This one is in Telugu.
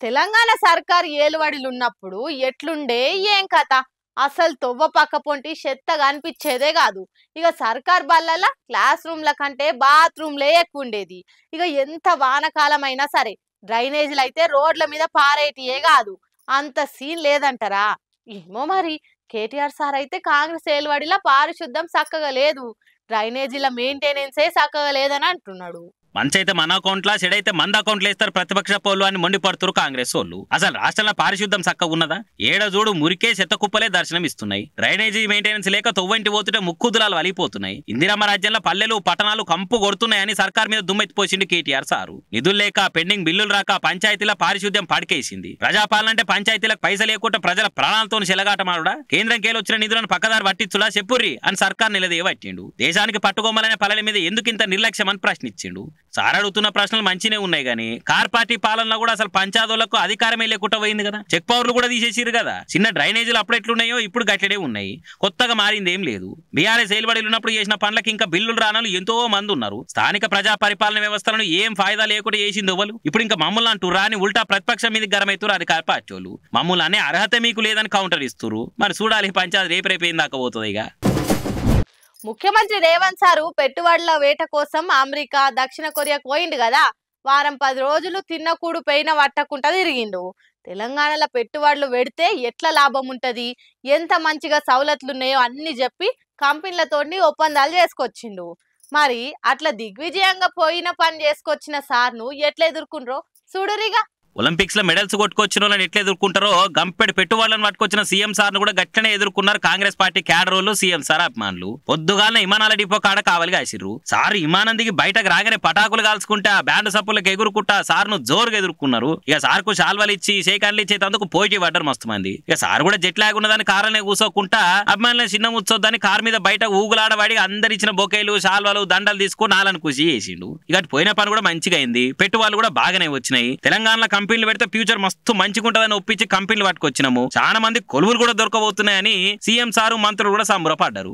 తెలంగాణ సర్కార్ ఏలుబడిలున్నప్పుడు ఎట్లుండే ఏం కథ అసలు తొవ్వ పక్క పొంటి చెత్తగా అనిపించేదే కాదు. ఇక సర్కార్ బల్లల క్లాస్ రూమ్ల కంటే బాత్రూమ్లే ఎక్కువ ఉండేది. ఇక ఎంత వానకాలం అయినా సరే డ్రైనేజీలు అయితే రోడ్ల మీద పారేటియే కాదు. అంత సీన్ లేదంటారా? ఏమో మరి. కేటీఆర్ సార్ అయితే కాంగ్రెస్ ఏలుబడిలా పారిశుద్ధం చక్కగా లేదు, డ్రైనేజీల మెయింటెనెన్సే చక్కగా లేదని అంటున్నాడు. మంచైతే మన అకౌంట్లా చెడైతే మంద అకౌంట్లు వేస్తారు ప్రతిపక్ష పోలు అని మొండిపడుతురు కాంగ్రెస్ వాళ్ళు. అసలు రాష్ట్రంలో పారిశుద్ధం చక్కగా ఉన్నదా? ఏడ చూడు మురికే చెత్త కుప్పలే దర్శనం ఇస్తున్నాయి. డ్రైనేజీ మెయింటెనెన్స్ లేక తొవ్వంటి పోతుంటే ముక్కుదులాలు వలిపోతున్నాయి. ఇందిరమ్మ రాజ్యంలో పల్లెలు పట్టణాలు కంపు కొడుతున్నాయని సర్కార్ మీద దుమ్మెత్తిపోసింది కేటీఆర్ సారు. నిధులు లేక పెండింగ్ బిల్లులు రాక పంచాయతీల పారిశుద్ధ్యం పడికేసింది. ప్రజాపాలన అంటే పంచాయతీలకు పైసలు లేకుండా ప్రజల ప్రాణాలతో చెలగాటమాడుడా? కేంద్రం కేలొచ్చిన నిధులను పక్కదారి పట్టించులా చెప్పుర్రి అని సర్కార్ నిలదీయబట్టిండు. దేశానికి పట్టుకోమలనే పల్లెల మీద ఎందుకింత నిర్లక్ష్యం అని ప్రశ్నించిండు. సార్ అడుగుతున్న ప్రశ్నలు మంచినే ఉన్నాయి గానీ కార్ పార్టీ పాలనలో కూడా అసలు పంచాయతీలకు అధికారమే లేకుండా పోయింది కదా. చెక్ పవర్లు కూడా తీసేసిరు కదా. చిన్న డ్రైనేజీలు అప్పుడు ఎట్లున్నాయో ఇప్పుడు గట్లడే ఉన్నాయి. కొత్తగా మారింది ఏం లేదు. బీఆర్ఎస్ ఏలుబడిలు ఉన్నప్పుడు చేసిన పనులకు ఇంకా బిల్లులు రానాలు ఎంతో మంది ఉన్నారు. స్థానిక ప్రజా పరిపాలన వ్యవస్థలను ఏం ఫాయిదా లేకుండా చేసింది ఎవరు? ఇప్పుడు ఇంకా మమ్మల్ని అంటూ రాని ఉల్టా ప్రతిపక్షం మీద గరమైతురు అధికార పార్టీ వాళ్ళు. మమ్మల్ని అనే అర్హత మీకు లేదని కౌంటర్ ఇస్తున్నారు. మరి చూడాలి పంచాయతీ రేపు ఏం దాకా పోతుంది. ఇక ముఖ్యమంత్రి రేవంత్ సారు పెట్టుబడుల వేట కోసం అమెరికా దక్షిణ కొరియాకు పోయిండు కదా. వారం 10 రోజులు తిన్న కూడు పెయిన పట్టకుండా తిరిగిండు. తెలంగాణలో పెట్టుబడులు పెడితే ఎట్లా లాభం ఉంటది, ఎంత మంచిగా సౌలతులున్నాయో అన్ని చెప్పి కంపెనీలతోని ఒప్పందాలు చేసుకొచ్చిండు. మరి అట్లా దిగ్విజయంగా పోయిన పని చేసుకొచ్చిన సార్ను ఎట్లా ఎదుర్కొండ్రో చూడురిగా. ఒలింపిక్స్ లో మెడల్స్ కొట్టుకొచ్చిన వాళ్ళని ఎట్లా ఎదుర్కొంటారో గంపెడు పెట్టుబడులను పట్టుకొచ్చిన సీఎం సార్ ను కూడా గట్లనే ఎదుర్కొన్నారు కాంగ్రెస్ పార్టీ క్యాడరోళ్ళు సీఎం సార్ అభిమానులు. పొద్దుగాలనే విమానాల డిపో కాడ కావాలి కాసిర్రు. సార్ విమానం దిగి బయటకు రాగానే పటాకులు కాల్చుకుంటా బ్యాండ్ సప్పులకు ఎగురుకుంటా సార్ ను జోరుగా ఎదుర్కొన్నారు. ఇక సార్ కు శాల్వాలు ఇచ్చి షేకాన్లు ఇచ్చేందుకు పోటీ పడ్డారు మస్తు మంది. ఇక సార్ కూడా జెట్ లాగ్ ఉన్నదాన్ని కారులోనే కూసోకుంటా అభిమానులను చిన్న ముచ్చొద్దని కారు మీద బయట ఊగులాడబడి అందరిచ్చిన బొకేలు శాల్వాలు దండలు తీసుకుని నాలని ఖుషి చేసిండు. ఇక పోయిన పని కూడా మంచిగా అయింది. పెట్టుబడులు కూడా బాగానే వచ్చినాయి. తెలంగాణలో కంపెనీలు పెడితే ఫ్యూచర్ మస్తు మంచిగా ఉంటుందని ఒప్పించి కంపెనీలు పట్టుకొచ్చినాము. చాలా మంది కొలువులు కూడా దొరకబోతున్నాయని సీఎం సారు మంత్రులు కూడా సంబరపడ్డారు.